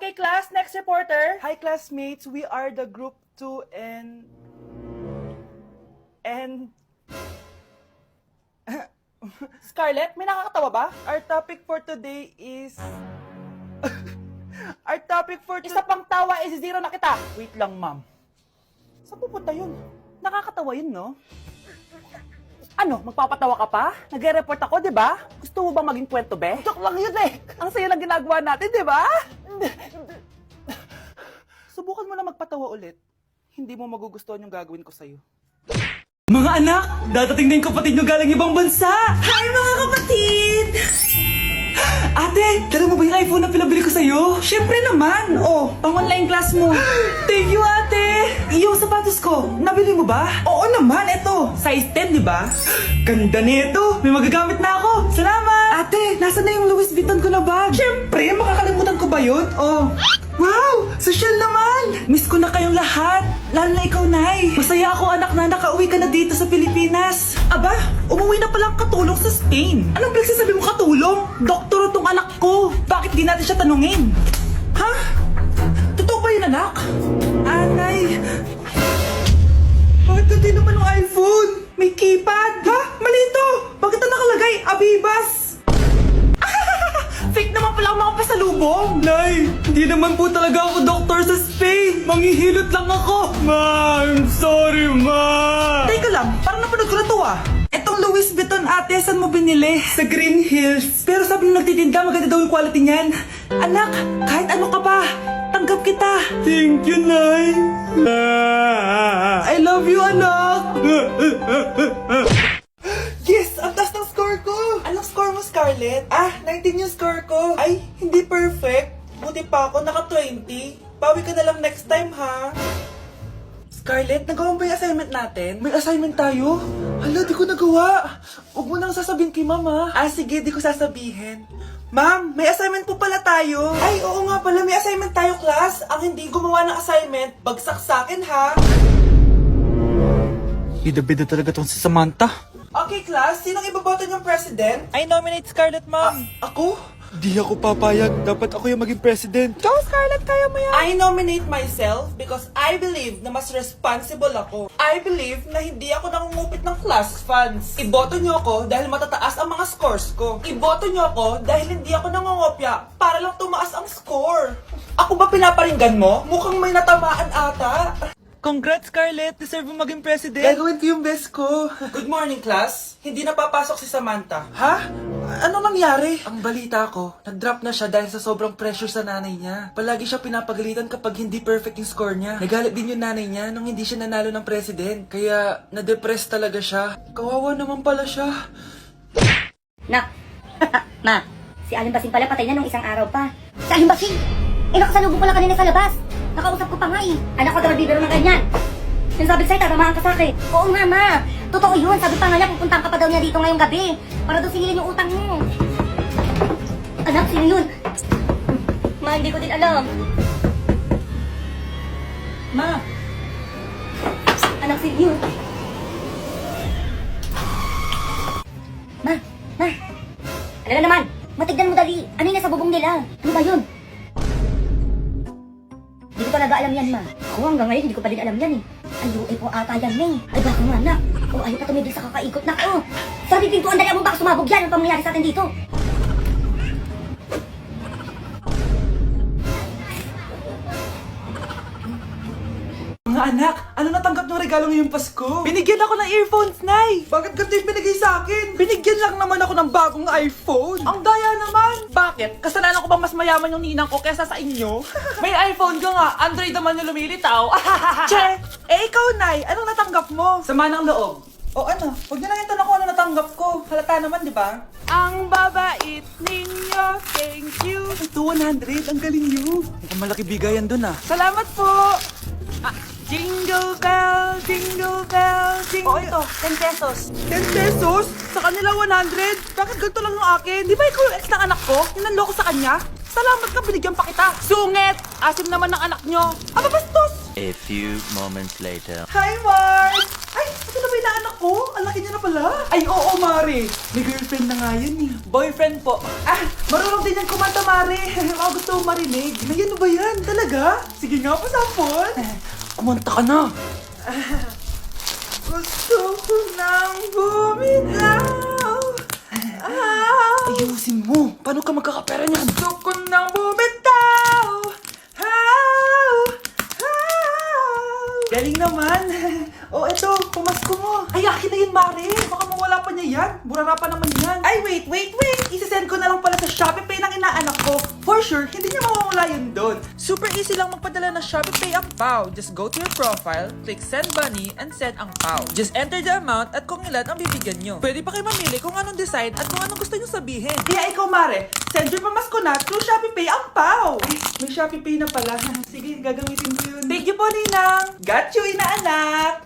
Okay, class, next reporter. Hi classmates, we are the group 2 and Scarlett, may nakakatawa ba? our topic for today is our topic for Isa pang tawa is zero na kita. Wait lang, ma'am. Saan pupunta yun? Nakakatawa yun, no? Ano, magpapatawa ka pa? Nagre-report ako, di ba? Gusto mo bang maging kwento, be? Joke lang yun eh. Ang saya ng ginagawa natin, di ba? Subukan mo na magpatawa ulit. Hindi mo magugustuhan yung gagawin ko sa'yo. Mga anak, dadating na yung kapatid nyo galing ibang bansa! Hi mga kapatid! Ate, dala mo ba yung iPhone na pinabili ko sa'yo? Siyempre naman! Oh, pang-online class mo. Thank you, ate! Yung sapatos ko, nabili mo ba? Oo naman, eto. Size 10, di ba? Ganda nito! May magagamit na ako! Salamat! Ate, nasa na yung Louis Vuitton ko na bag? Siyempre, makakalimutan ko ba yun? Oh, wow! Social naman! Miss ko na kayong lahat! Lalo na ikaw, Nay! Masaya ako, anak, na nakauwi ka na dito sa Pilipinas! Aba, umuwi na palang katulong sa Spain! Anong pinagsasabi mo katulong? Doktor tong anak ko! Bakit di natin siya tanungin? Ha? Totoo ba yun, anak? Nay! Bakit ganti naman ang iPhone? May keypad! Ha? Mali ito! Bakit na nakalagay? Abibas! Fake naman pala ang mga pasalubong! Nay, hindi naman po talaga ako doktor sa Spain! Manghihilot lang ako! Ma, I'm sorry, ma! Teka lang, parang napanood ko na to ah! Etong Louis Vuitton ate, saan mo binili? Sa Green Hills. Pero sabi nung nagtitinda, maganda daw yung quality niyan. Anak, kahit ano ka pa, tanggap kita! Thank you, Nay! I love you, anak! Yes! Ang taas ng score ko! Anong score mo, Scarlett? 19 yung score ko. Ay, hindi perfect. Buti pa ako, naka 20. Bawi ka na lang next time, ha? Scarlett, nagawa mo ba yung assignment natin? May assignment tayo? Hala, di ko nagawa. Huwag mo nang sasabihin kay mama. Sige, di ko sasabihin. Ma'am, may assignment po pala tayo. Ay, oo nga pala, may assignment tayo, class. Ang hindi gumawa ng assignment, bagsak sa akin, ha? Bida-bida talaga tong si Samantha. Okay, class. Sinong iboboto niyong president? I nominate Scarlett, ma'am. Ako? Di ako papayag. Dapat ako yung maging president. Go, Scarlett, kaya mo yan. I nominate myself because I believe na mas responsible ako. I believe na hindi ako nangungupit ng class funds. Iboto niyo ako dahil matataas ang mga scores ko. Iboto niyo ako dahil hindi ako nangungopya para lang tumaas ang score. Ako ba pinaparinggan mo? Mukhang may natamaan ata. Congrats, Scarlett. Deserve mo maging president. Gagawin ko yung best ko. Good morning, class. Hindi na papasok si Samantha. Ha? Ano nangyari? Ang balita ko, nag-drop na siya dahil sa sobrang pressure sa nanay niya. Palagi siya pinapagalitan kapag hindi perfect yung score niya. Nagalit din yung nanay niya nung hindi siya nanalo ng president. Kaya, na-depress talaga siya. Kawawa naman pala siya. Nak, ma, si Aling Basing pala patay na nung isang araw pa. Si Aling Basing? Nakasalubong pala kanina sa labas. Nakausap ko pa nga eh. Anak ko daw bibiro ng ganyan. Sinasabi sa'yo, tatamaan ka sa'kin. Oo nga, ma. Totoo yun. Sabi pa nga niya, pupuntahan ka pa daw niya dito ngayong gabi. Para daw singilin yung utang mo. Anak, sino yun? Ma, hindi ko din alam. Ma. Anak, sino yun? Ma, ma. Ano na naman? Matignan mo dali. Ano yung nasa bubong nila? Ano ba yun? Hindi ko talaga alam yan, ma. Ako hanggang ngayon, hindi ko pa din alam yan eh. Ay, UA po ata yan, May. Ay, baka nga, anak. O, ayaw pa tumigil sa kakaikot na ko. Sabi pintuan, dali mo baka sumabog yan. Ano pa mangyayari sa atin dito? Mga anak, ano natanggap ng regalo ngayong Pasko? Binigyan ako ng earphones, Nay. Bakit ganito yung binigay sa akin? Binigyan lang naman ako ng bagong iPhone. Ang daya naman. Bakit? Kasalanan ko bang mas mayaman yung ninang ko kesa sa inyo? May iPhone ka nga. Android naman yung lumilitaw. Che, ikaw, Nay, anong natanggap mo? Sama ng loob. O ano, huwag niyo na yung tanong ko ano natanggap ko. Halata naman, di ba? Ang babait ninyo. Thank you. Ito, 100. Ang galing niyo. Mukhang malaki bigayan dun ah. Salamat po. Jingle bell, jingle bell, jingle... Oh, ito, 10 pesos. 10 pesos? Sa kanila 100? Bakit ganito lang yung akin? Di ba ikaw yung ex ng anak ko? Yung nanloko sa kanya? Salamat ka, binigyan pa kita. Sungit! Asim naman ng anak nyo. Aba, bastos! A few moments later. Hi, Mark! Ay, ito na ba yung inaanak ko? Ang laki niya na pala. Ay, oo, Mare. May girlfriend na nga yan eh. Boyfriend po. Marunong din yan kumanta, Mare. Baka gusto mo marinig. Ay, ano ba yan? Talaga? Sige nga, pasampol. Kumanta ka na. Gusto ko nang bumitaw. Ayusin mo. Paano ka magkakapera niyan? Gusto ko nang bumitaw. Galing naman. Oh, eto, pumasko mo. Ay, akin na yun, Mare. Baka mawala pa niya yan. Burara pa naman yan. Ay, wait. Isisend ko na lang pala sa ShopeePay ng inaanak ko. For sure, hindi niya mawawala yun doon. Super easy lang magpadala ng ShopeePay ang PAW. Just go to your profile, click send money, and send ang PAW. Just enter the amount at kung ilan ang bibigyan nyo. Pwede pa kayo mamili kung anong design at kung anong gusto nyo sabihin. Kaya ikaw, Mare, send your pamasko na through ShopeePay ang PAW. Ay, may ShopeePay na pala. Sige, gagamitin ko yun. Thank you po, Ninang! Got you, inaanak!